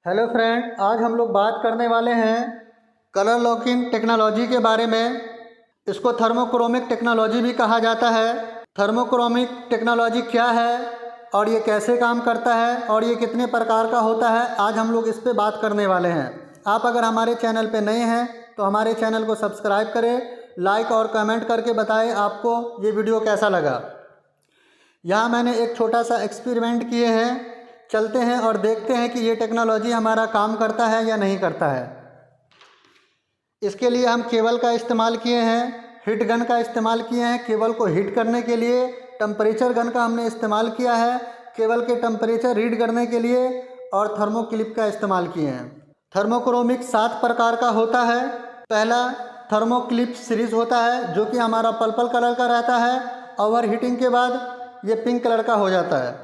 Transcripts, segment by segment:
Hello friend, आज हम लोग बात करने वाले हैं कलर लॉकिंग टेक्नोलॉजी के बारे में। इसको थर्मोक्रोमिक टेक्नोलॉजी भी कहा जाता है। थर्मोक्रोमिक टेक्नोलॉजी क्या है और ये कैसे काम करता है और ये कितने प्रकार का होता है, आज हम लोग इस पे बात करने वाले हैं। आप अगर हमारे चैनल पे नए हैं तो हमारे चैनल को सब्सक्राइब करें, लाइक और कमेंट करके बताएं आपको ये वीडियो कैसा लगा। यहाँ मैंने एक छोटा सा एक्सपेरिमेंट किए हैं, चलते हैं और देखते हैं कि ये टेक्नोलॉजी हमारा काम करता है या नहीं करता है। इसके लिए हम केबल का इस्तेमाल किए हैं, हीट गन का इस्तेमाल किए हैं। केबल को हीट करने के लिए टेम्परेचर गन का हमने इस्तेमाल किया है, केबल के टेम्परेचर रीड करने के लिए, और थर्मो क्लिप का इस्तेमाल किए हैं। थर्मोक्रोमिक 7 प्रकार का होता है। पहला थर्मो क्लिप सीरीज़ होता है जो कि हमारा पर्पल कलर का रहता है, ओवर हीटिंग के बाद ये पिंक कलर का हो जाता है।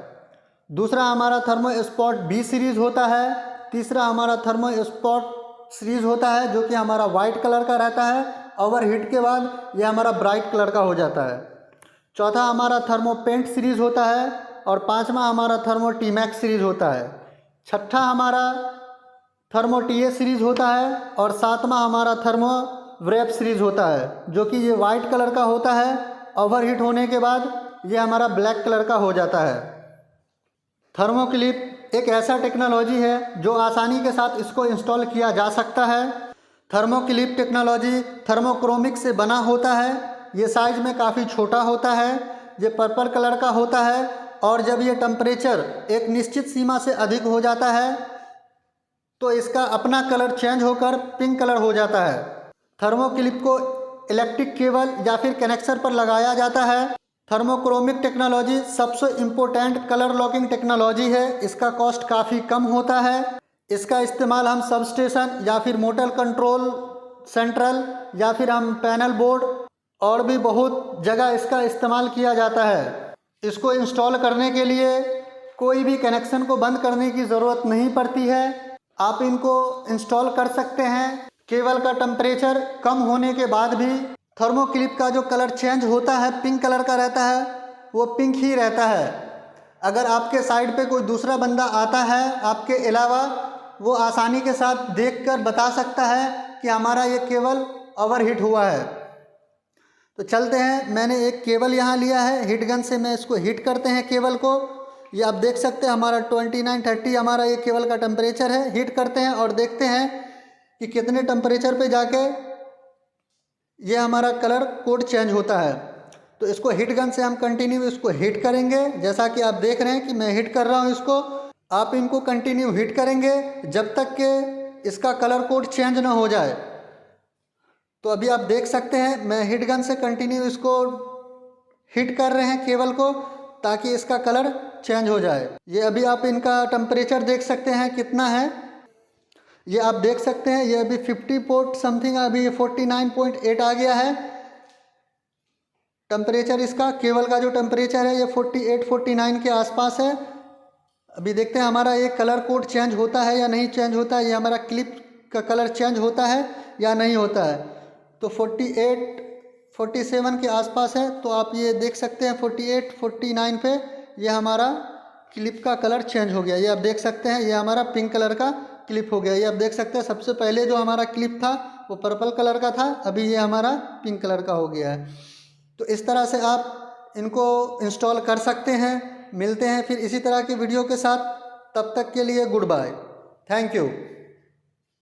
दूसरा हमारा थर्मो स्पॉट बी सीरीज़ होता है। तीसरा हमारा थर्मो स्पॉट सीरीज़ होता है जो कि हमारा वाइट कलर का रहता है, ओवर हीट के बाद ये हमारा ब्राइट कलर का हो जाता है। चौथा हमारा थर्मो पेंट सीरीज़ होता है और पांचवा हमारा थर्मो टी मैक्स सीरीज़ होता है। छठा हमारा थर्मो टी ए सीरीज़ होता है और सातवां हमारा थर्मो व्रेप सीरीज़ होता है जो कि ये वाइट कलर का होता है। ओवर हीट होने के बाद ये हमारा ब्लैक कलर का हो जाता है। थर्मोक्लिप एक ऐसा टेक्नोलॉजी है जो आसानी के साथ इसको इंस्टॉल किया जा सकता है। थर्मोक्लिप टेक्नोलॉजी थर्मोक्रोमिक से बना होता है। ये साइज में काफ़ी छोटा होता है, ये पर्पल कलर का होता है, और जब ये टेम्परेचर एक निश्चित सीमा से अधिक हो जाता है तो इसका अपना कलर चेंज होकर पिंक कलर हो जाता है। थर्मोक्लिप को इलेक्ट्रिक केबल या फिर कनेक्शन पर लगाया जाता है। थर्मोक्रोमिक टेक्नोलॉजी सबसे इम्पोर्टेंट कलर लॉकिंग टेक्नोलॉजी है। इसका कॉस्ट काफ़ी कम होता है। इसका इस्तेमाल हम सब स्टेशन या फिर मोटर कंट्रोल सेंट्रल या फिर हम पैनल बोर्ड और भी बहुत जगह इसका इस्तेमाल किया जाता है। इसको इंस्टॉल करने के लिए कोई भी कनेक्शन को बंद करने की ज़रूरत नहीं पड़ती है। आप इनको इंस्टॉल कर सकते हैं। केबल का टेम्परेचर कम होने के बाद भी थर्मोक्लिप का जो कलर चेंज होता है, पिंक कलर का रहता है, वो पिंक ही रहता है। अगर आपके साइड पे कोई दूसरा बंदा आता है आपके अलावा, वो आसानी के साथ देखकर बता सकता है कि हमारा ये केबल ओवर हीट हुआ है। तो चलते हैं, मैंने एक केबल यहाँ लिया है, हीट गन से मैं इसको हीट करते हैं केबल को। ये आप देख सकते हैं हमारा 2930 हमारा ये केबल का टेम्परेचर है। हीट करते हैं और देखते हैं कि कितने टेम्परेचर पे जाके ये हमारा कलर कोड चेंज होता है। तो इसको हीट गन से हम कंटिन्यू इसको हीट करेंगे। जैसा कि आप देख रहे हैं कि मैं हीट कर रहा हूँ इसको, आप इनको कंटिन्यू हीट करेंगे जब तक कि इसका कलर कोड चेंज ना हो जाए। तो अभी आप देख सकते हैं मैं हीट गन से कंटिन्यू इसको हीट कर रहे हैं केबल को, ताकि इसका कलर चेंज हो जाए। ये अभी आप इनका टेम्परेचर देख सकते हैं कितना है। ये आप देख सकते हैं ये अभी 50 पोर्ट समथिंग, अभी 49.8 आ गया है टेम्परेचर इसका। केबल का जो टेम्परेचर है ये 48-49 के आसपास है। अभी देखते हैं हमारा ये कलर कोड चेंज होता है या नहीं चेंज होता है, ये हमारा क्लिप का कलर चेंज होता है या नहीं होता है। तो 48-47 के आसपास है। तो आप ये देख सकते हैं 48-49 पे ये हमारा क्लिप का कलर चेंज हो गया। ये आप देख सकते हैं ये हमारा पिंक कलर का क्लिप हो गया। ये आप देख सकते हैं सबसे पहले जो हमारा क्लिप था वो पर्पल कलर का था, अभी ये हमारा पिंक कलर का हो गया है। तो इस तरह से आप इनको इंस्टॉल कर सकते हैं। मिलते हैं फिर इसी तरह की वीडियो के साथ, तब तक के लिए गुड बाय, थैंक यू।